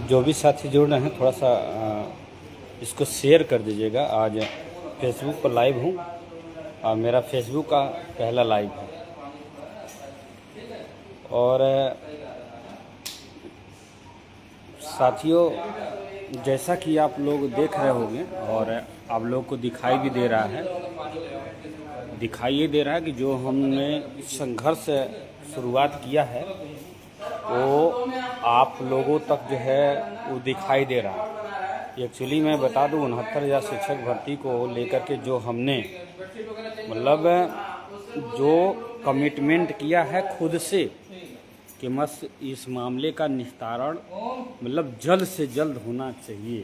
जो भी साथी जुड़ रहे हैं थोड़ा सा इसको शेयर कर दीजिएगा। आज फेसबुक पर लाइव हूँ और मेरा फेसबुक का पहला लाइव है। और साथियों, जैसा कि आप लोग देख रहे होंगे और आप लोग को दिखाई भी दे रहा है, कि जो हमने संघर्ष शुरुआत किया है वो आप लोगों तक जो है वो दिखाई दे रहा है। एक्चुअली मैं बता दूं, 69,000 शिक्षक भर्ती को लेकर के जो हमने मतलब जो कमिटमेंट किया है खुद से कि बस इस मामले का निस्तारण मतलब जल्द से जल्द होना चाहिए,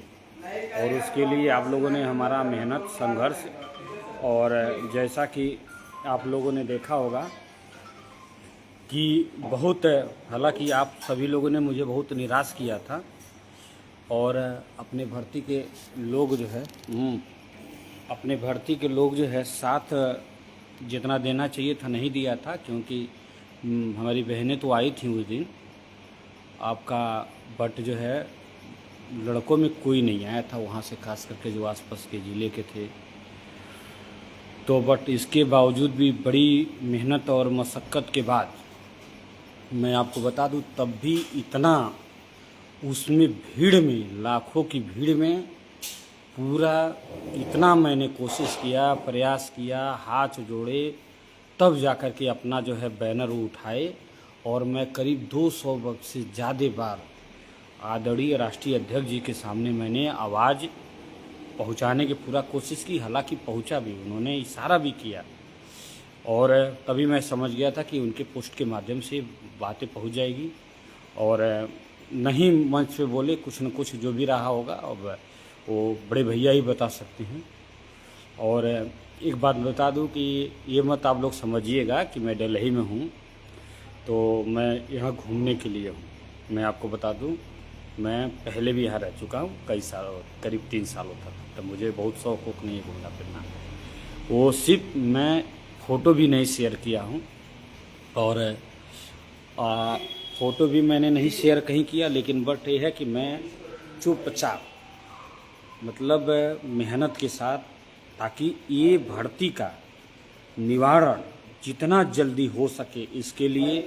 और उसके लिए आप लोगों ने हमारा मेहनत संघर्ष, और जैसा कि आप लोगों ने देखा होगा कि बहुत, हालांकि आप सभी लोगों ने मुझे बहुत निराश किया था, और अपने भर्ती के लोग जो है साथ जितना देना चाहिए था नहीं दिया था, क्योंकि हमारी बहनें तो आई थी उस दिन आपका, बट जो है लड़कों में कोई नहीं आया था वहाँ से, खास करके जो आसपास के ज़िले के थे। तो बट इसके बावजूद भी बड़ी मेहनत और मशक्क़त के बाद मैं आपको बता दूं, तब भी इतना उसमें भीड़ में, लाखों की भीड़ में पूरा इतना मैंने कोशिश किया, प्रयास किया, हाथ जोड़े, तब जाकर के अपना जो है बैनर उठाए, और मैं करीब 200 से ज़्यादा बार आदरणीय राष्ट्रीय अध्यक्ष जी के सामने मैंने आवाज़ पहुंचाने की पूरा कोशिश की। हालांकि पहुंचा भी, उन्होंने इशारा भी किया, और तभी मैं समझ गया था कि उनके पोस्ट के माध्यम से बातें पहुंच जाएगी, और नहीं मंच पे बोले, कुछ न कुछ जो भी रहा होगा अब वो बड़े भैया ही बता सकते हैं। और एक बात बता दूं कि ये मत आप लोग समझिएगा कि मैं दिल्ली में हूँ तो मैं यहाँ घूमने के लिए हूँ। मैं आपको बता दूं, मैं पहले भी यहाँ रह चुका हूँ कई सालों, करीब 3 सालों तक, तो मुझे बहुत शौक नहीं है घूमना फिरना। वो सिर्फ मैं फ़ोटो भी नहीं शेयर किया हूँ, और फ़ोटो भी मैंने नहीं शेयर कहीं किया, लेकिन बट ये है कि मैं चुपचाप मतलब मेहनत के साथ, ताकि ये भर्ती का निवारण जितना जल्दी हो सके, इसके लिए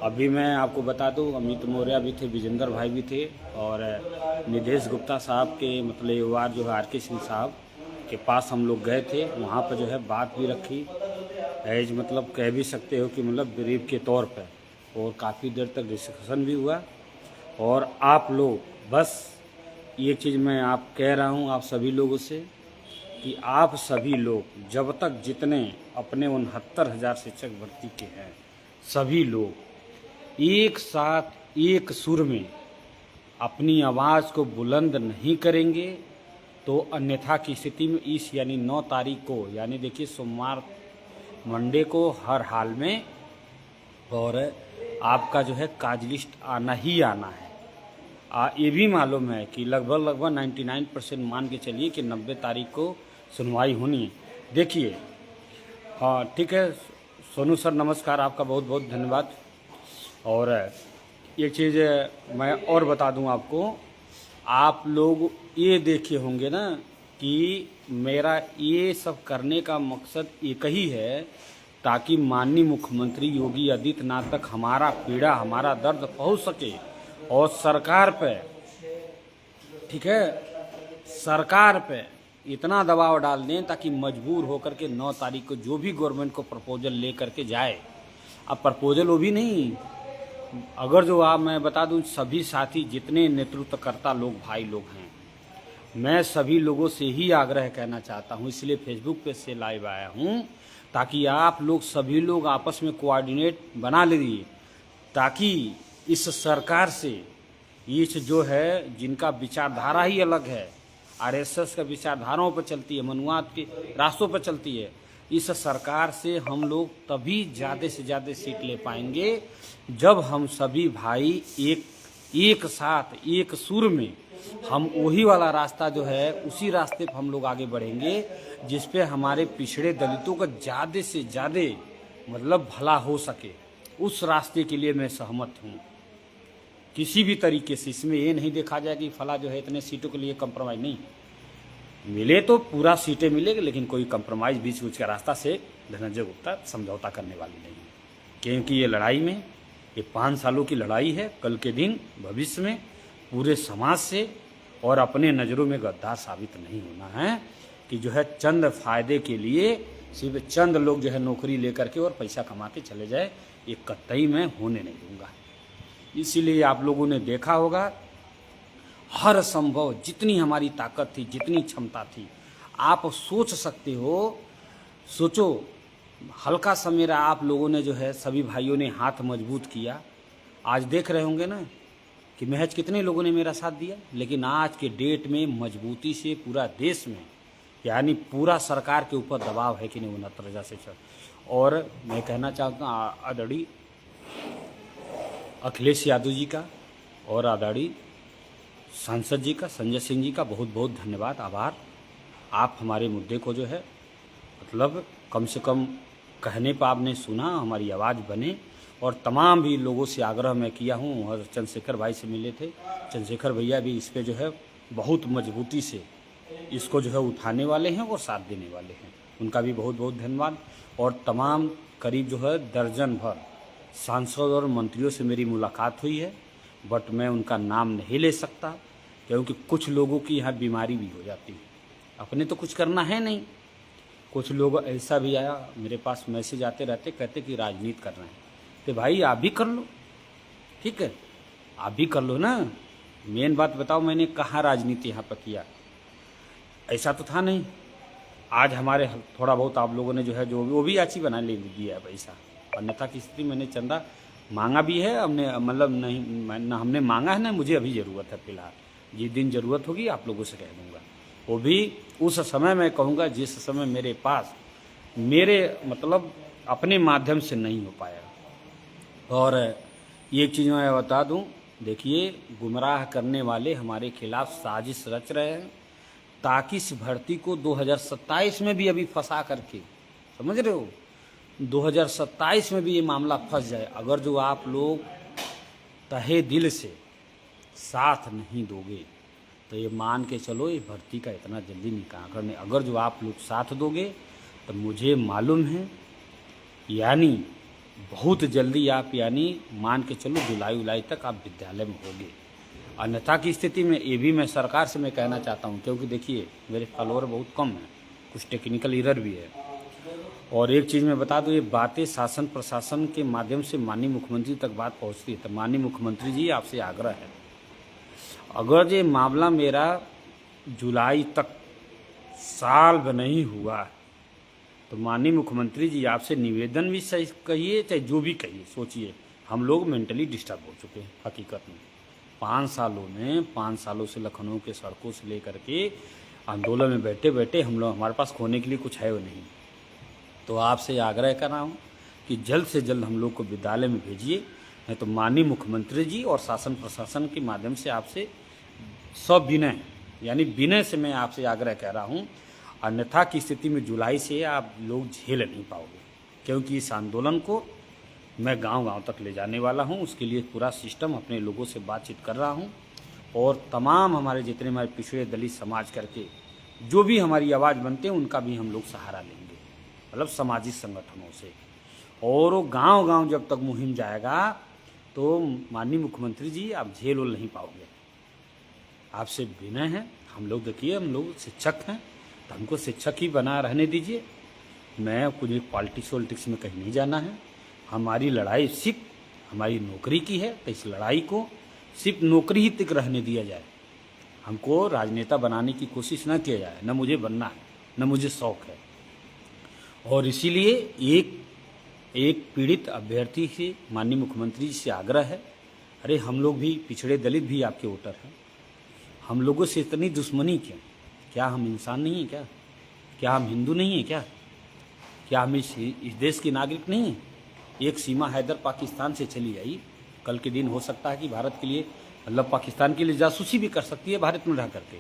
अभी मैं आपको बता दूं, अमित मौर्य भी थे, विजेंद्र भाई भी थे, और निदेश गुप्ता साहब के मतलब एक बार जो है आर के सिंह साहब के पास हम लोग गए थे, वहाँ पर जो है बात भी रखी, एज मतलब कह भी सकते हो कि मतलब ब्रीफ के तौर पर, और काफ़ी देर तक डिस्कशन भी हुआ। और आप लोग, बस एक चीज़ मैं आप कह रहा हूँ आप सभी लोगों से कि आप सभी लोग जब तक जितने अपने 69,000 शिक्षक भर्ती के हैं, सभी लोग एक साथ एक सुर में अपनी आवाज़ को बुलंद नहीं करेंगे तो अन्यथा की स्थिति में इस यानी 9 तारीख को, यानी देखिए सोमवार मंडे को हर हाल में, और आपका जो है काज लिस्ट आना ही आना है। ये भी मालूम है कि लगभग 99% मान के चलिए कि 90 तारीख को सुनवाई होनी है। देखिए, हाँ ठीक है सोनू सर, नमस्कार, आपका बहुत बहुत धन्यवाद। और एक चीज़ मैं और बता दूं आपको, आप लोग ये देखे होंगे ना कि मेरा ये सब करने का मकसद एक ही है, ताकि माननीय मुख्यमंत्री योगी आदित्यनाथ तक हमारा पीड़ा, हमारा दर्द पहुंच सके, और सरकार पे, ठीक है, सरकार पे इतना दबाव डाल दें ताकि मजबूर होकर के 9 तारीख को जो भी गवर्नमेंट को प्रपोजल ले करके जाए। अब प्रपोजल वो भी नहीं, अगर जो आप मैं बता दूं, सभी साथी जितने नेतृत्वकर्ता लोग, भाई लोग हैं, मैं सभी लोगों से ही आग्रह करना चाहता हूं, इसलिए फेसबुक पे से लाइव आया हूं, ताकि आप लोग सभी लोग आपस में कोऑर्डिनेट बना लीजिए, ताकि इस सरकार से, इस जो है जिनका विचारधारा ही अलग है, आरएसएस का विचारधाराओं पर चलती है, मनुवाद के रास्तों पर चलती है, इस सरकार से हम लोग तभी ज़्यादा से ज़्यादा सीट ले पाएंगे जब हम सभी भाई एक साथ एक सुर में हम वही वाला रास्ता जो है उसी रास्ते पर हम लोग आगे बढ़ेंगे जिस पे हमारे पिछड़े दलितों का ज़्यादा से ज़्यादा मतलब भला हो सके। उस रास्ते के लिए मैं सहमत हूँ। किसी भी तरीके से इसमें ये नहीं देखा जाए कि फला जो है इतने सीटों के लिए कंप्रोमाइज़ नहीं मिले तो पूरा सीटें मिलेगी, लेकिन कोई कंप्रोमाइज़ बीच बीच का रास्ता से धनंजय गुप्ता समझौता करने वाली नहीं है। क्योंकि ये लड़ाई में ये 5 सालों की लड़ाई है। कल के दिन भविष्य में पूरे समाज से और अपने नज़रों में गद्दार साबित नहीं होना है कि जो है चंद फायदे के लिए सिर्फ चंद लोग जो है नौकरी लेकर के और पैसा कमा के चले जाए, ये कतई मैं होने नहीं दूंगा। इसीलिए आप लोगों ने देखा होगा हर संभव जितनी हमारी ताकत थी, जितनी क्षमता थी, आप सोच सकते हो, सोचो हल्का सा मेरा आप लोगों ने जो है सभी भाइयों ने हाथ मजबूत किया। आज देख रहे होंगे ना कि महज कितने लोगों ने मेरा साथ दिया, लेकिन आज के डेट में मजबूती से पूरा देश में यानी पूरा सरकार के ऊपर दबाव है कि नहीं, वो नतरजा से चल। और मैं कहना चाहता हूँ आदरणीय अखिलेश यादव जी का और आदरणीय सांसद जी का, संजय सिंह जी का बहुत बहुत धन्यवाद, आभार। आप हमारे मुद्दे को जो है मतलब कम से कम कहने पर आपने सुना, हमारी आवाज़ बने। और तमाम भी लोगों से आग्रह मैं किया हूँ, और चंद्रशेखर भाई से मिले थे, चंद्रशेखर भैया भी इस पे जो है बहुत मजबूती से इसको जो है उठाने वाले हैं और साथ देने वाले हैं। उनका भी बहुत बहुत धन्यवाद। और तमाम करीब जो है दर्जन भर सांसद और मंत्रियों से मेरी मुलाकात हुई है, बट मैं उनका नाम नहीं ले सकता क्योंकि कुछ लोगों की यहाँ बीमारी भी हो जाती है। अपने तो कुछ करना है नहीं। कुछ लोग ऐसा भी आया मेरे पास, मैसेज आते रहते, कहते कि राजनीति कर रहे हैं। तो भाई आप भी कर लो, ठीक है, आप भी कर लो ना। मेन बात बताओ, मैंने कहाँ राजनीति यहाँ पर किया? ऐसा तो था नहीं। आज हमारे थोड़ा बहुत आप लोगों ने जो है जो वो भी अच्छी बना ले दिया है पैसा। अन्यथा की स्थिति मैंने चंदा मांगा भी है, हमने मतलब नहीं ना हमने मांगा है ना मुझे अभी ज़रूरत है। फिलहाल जिस दिन ज़रूरत होगी आप लोगों से कह दूँगा, वो भी उस समय मैं कहूँगा जिस समय मेरे पास मेरे मतलब अपने माध्यम से नहीं हो पाया। और एक चीज़ मैं बता दूँ, देखिए गुमराह करने वाले हमारे खिलाफ साजिश रच रहे हैं ताकि इस भर्ती को 2027 में भी अभी फंसा करके, समझ रहे हो, 2027 में भी ये मामला फंस जाए। अगर जो आप लोग तहे दिल से साथ नहीं दोगे तो ये मान के चलो ये भर्ती का इतना जल्दी निकाह करने, अगर जो आप लोग साथ दोगे तो मुझे मालूम है यानी बहुत जल्दी आप यानी मान के चलो जुलाई तक आप विद्यालय में होगे। अन्यथा की स्थिति में ये भी मैं सरकार से मैं कहना चाहता हूँ, क्योंकि देखिए मेरे फॉलोअर बहुत कम हैं, कुछ टेक्निकल एरर भी है। और एक चीज़ मैं बता दूँ, ये बातें शासन प्रशासन के माध्यम से माननीय मुख्यमंत्री तक बात पहुँचती है। तो माननीय मुख्यमंत्री जी आपसे आग्रह है, अगर ये मामला मेरा जुलाई तक सॉल्व नहीं हुआ तो माननीय मुख्यमंत्री जी आपसे निवेदन भी सही कहिए चाहे जो भी कहिए, सोचिए हम लोग मेंटली डिस्टर्ब हो चुके हैं हकीकत में। 5 सालों से लखनऊ के सड़कों से लेकर के आंदोलन में बैठे बैठे हम लोग, हमारे पास खोने के लिए कुछ है वो नहीं। तो आपसे आग्रह कर रहा हूँ कि जल्द से जल्द हम लोग को विद्यालय में भेजिए, नहीं तो माननीय मुख्यमंत्री जी और शासन प्रशासन के माध्यम से आपसे सब विनय यानी विनय से मैं आपसे आग्रह कर रहा हूँ। अन्यथा की स्थिति में जुलाई से आप लोग झेल नहीं पाओगे, क्योंकि इस आंदोलन को मैं गांव-गांव तक ले जाने वाला हूं। उसके लिए पूरा सिस्टम अपने लोगों से बातचीत कर रहा हूं और तमाम हमारे जितने हमारे पिछड़े दलित समाज करके जो भी हमारी आवाज़ बनते हैं उनका भी हम लोग सहारा लेंगे, मतलब सामाजिक संगठनों से। और वो गाँव-गाँव जब तक मुहिम जाएगा तो माननीय मुख्यमंत्री जी आप झेल उल नहीं पाओगे। आपसे विनय है, हम लोग देखिए हम लोग शिक्षक हैं तो हमको शिक्षक ही बना रहने दीजिए। मैं कुछ पॉलिटिक्स में कहीं नहीं जाना है। हमारी लड़ाई सिर्फ हमारी नौकरी की है, तो इस लड़ाई को सिर्फ नौकरी ही तक रहने दिया जाए। हमको राजनेता बनाने की कोशिश न किया जाए, न मुझे बनना है, न मुझे शौक़ है। और इसीलिए एक पीड़ित अभ्यर्थी से माननीय मुख्यमंत्री जी से आग्रह है, अरे हम लोग भी पिछड़े दलित भी आपके वोटर हैं, हम लोगों से इतनी दुश्मनी क्यों? क्या हम इंसान नहीं हैं क्या? क्या हम हिंदू नहीं हैं क्या? क्या हम इस देश के नागरिक नहीं हैं? एक सीमा हैदर पाकिस्तान से चली आई, कल के दिन हो सकता है कि भारत के लिए मतलब पाकिस्तान के लिए जासूसी भी कर सकती है भारत में रह करके,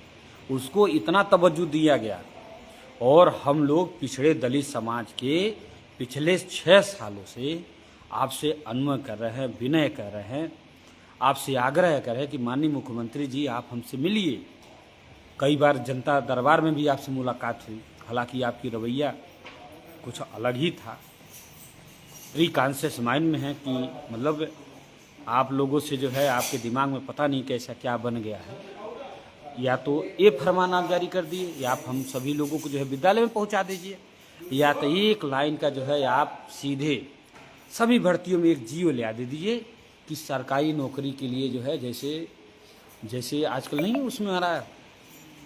उसको इतना तवज्जो दिया गया। और हम लोग पिछड़े दलित समाज के पिछले 6 सालों से आपसे अनुरोध कर रहे हैं, विनय कर रहे हैं, आपसे आग्रह कर रहे हैं कि माननीय मुख्यमंत्री जी आप हमसे मिलिए। कई बार जनता दरबार में भी आपसे मुलाकात हुई, हालांकि आपकी रवैया कुछ अलग ही था। कॉन्शियस माइंड में है कि मतलब आप लोगों से जो है आपके दिमाग में पता नहीं कैसा क्या बन गया है, या तो ये फरमान आप जारी कर दिए या आप हम सभी लोगों को जो है विद्यालय में पहुंचा दीजिए, या तो एक लाइन का जो है आप सीधे सभी भर्तियों में एक जियो ले आ दे दीजिए कि सरकारी नौकरी के लिए जो है जैसे आजकल नहीं है उसमें आ रहा है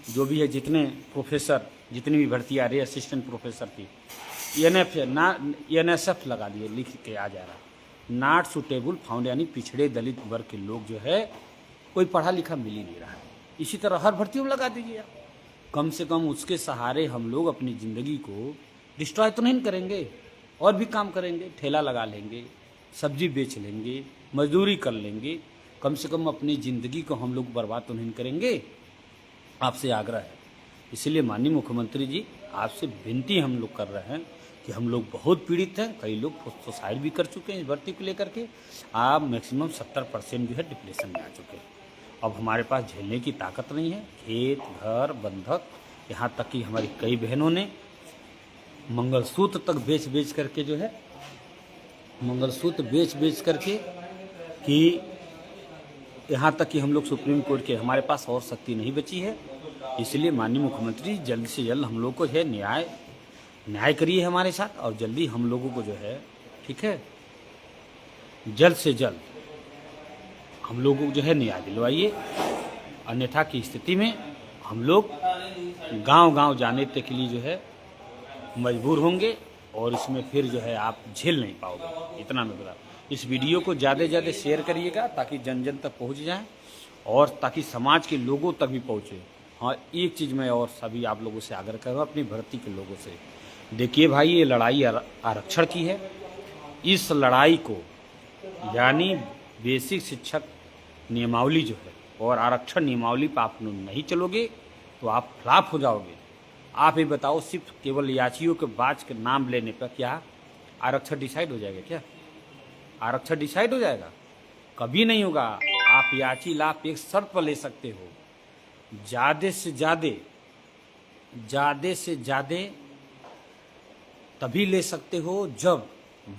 जो भी है, जितने प्रोफेसर जितनी भी भर्ती आ रही है असिस्टेंट प्रोफेसर की, NSF लगा दिए, लिख के आ जा रहा नॉट सुटेबल फाउंड, यानी पिछड़े दलित वर्ग के लोग जो है कोई पढ़ा लिखा मिल ही नहीं रहा है। इसी तरह हर भर्तियों में लगा दीजिए आप, कम से कम उसके सहारे हम लोग अपनी ज़िंदगी को डिस्ट्रॉय तो नहीं करेंगे, और भी काम करेंगे, ठेला लगा लेंगे, सब्जी बेच लेंगे, मजदूरी कर लेंगे, कम से कम अपनी ज़िंदगी को हम लोग बर्बाद तो नहीं करेंगे। आपसे आग्रह है, इसलिए माननीय मुख्यमंत्री जी आपसे विनती हम लोग कर रहे हैं कि हम लोग बहुत पीड़ित हैं, कई लोग सुसाइड भी कर चुके हैं इस भर्ती को लेकर के। आप मैक्सिमम 70% जो है डिप्रेशन में आ चुके हैं। अब हमारे पास झेलने की ताकत नहीं है, खेत घर बंधक, यहाँ तक कि हमारी कई बहनों ने मंगलसूत्र तक बेच करके जो है मंगलसूत्र बेच करके कि यहाँ तक कि हम लोग सुप्रीम कोर्ट के, हमारे पास और शक्ति नहीं बची है। इसलिए माननीय मुख्यमंत्री जल्द से जल्द हम लोग को है न्याय करिए हमारे साथ, और जल्दी हम लोगों को जो है ठीक है जल्द से जल्द हम लोगों को जो है न्याय दिलवाइए। अन्यथा की स्थिति में हम लोग गांव-गांव जाने तक के लिए जो है मजबूर होंगे, और इसमें फिर जो है आप झेल नहीं पाओगे। इतना मैं बता, इस वीडियो को ज़्यादा से ज़्यादा शेयर करिएगा ताकि जन जन तक पहुंच जाए, और ताकि समाज के लोगों तक भी पहुंचे। हाँ, एक चीज़ मैं और सभी आप लोगों से आग्रह करूँगा, अपनी भर्ती के लोगों से, देखिए भाई ये लड़ाई आरक्षण की है। इस लड़ाई को यानी बेसिक शिक्षक नियमावली जो है और आरक्षण नियमावली पर आप नहीं चलोगे तो आप फ्लॉप हो जाओगे। आप ये बताओ, सिर्फ केवल याचियों के बाज के नाम लेने पर क्या आरक्षण डिसाइड हो जाएगा? क्या आरक्षण डिसाइड हो जाएगा? कभी नहीं होगा। आप याची लाभ एक शर्त पर ले सकते हो, ज़्यादा से ज़्यादा तभी ले सकते हो जब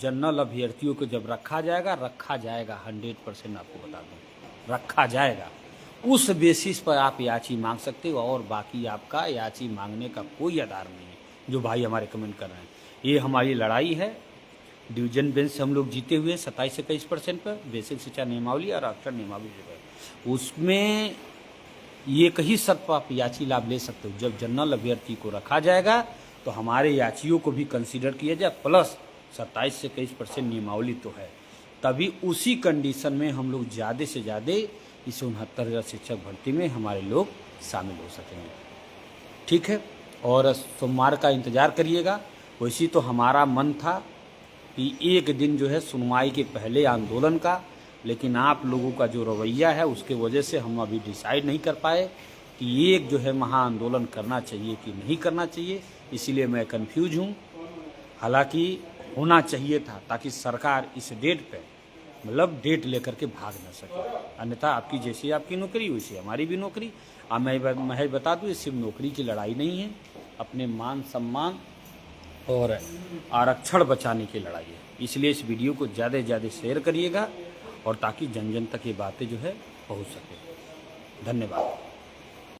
जनरल अभ्यर्थियों को जब रखा जाएगा 100% आपको बता दूं रखा जाएगा। उस बेसिस पर आप याची मांग सकते हो, और बाकी आपका याची मांगने का कोई आधार नहीं है। जो भाई हमारे कमेंट कर रहे हैं, ये हमारी लड़ाई है। डिवीजन बेंच से हम लोग जीते हुए 27 से 21% पर बेसिक शिक्षा नियमावली और आरक्षण नियमावली जो है उसमें ये कहीं शर्त पर आप याची लाभ ले सकते हो। जब जनरल अभ्यर्थी को रखा जाएगा तो हमारे याचियों को भी कंसीडर किया जाए, प्लस 27 से 21% नियमावली तो है, तभी उसी कंडीशन में हम लोग ज़्यादा से ज़्यादा इस 69,000 शिक्षक भर्ती में हमारे लोग शामिल हो सकेंगे। ठीक है, और सोमवार का इंतज़ार करिएगा। वैसे तो हमारा मन था कि एक दिन जो है सुनवाई के पहले आंदोलन का, लेकिन आप लोगों का जो रवैया है उसके वजह से हम अभी डिसाइड नहीं कर पाए कि एक जो है महा आंदोलन करना चाहिए कि नहीं करना चाहिए। इसीलिए मैं कंफ्यूज हूँ। हालांकि होना चाहिए था ताकि सरकार इस डेट पे मतलब डेट लेकर के भाग न सके, अन्यथा आपकी जैसी आपकी नौकरी वैसी हमारी भी नौकरी। अब मैं बता दूँ, ये सिर्फ नौकरी की लड़ाई नहीं है, अपने मान सम्मान और आरक्षण बचाने की लड़ाई है। इसलिए इस वीडियो को ज़्यादा से ज़्यादा शेयर करिएगा, और ताकि जन जन तक ये बातें जो है पहुँच सके। धन्यवाद।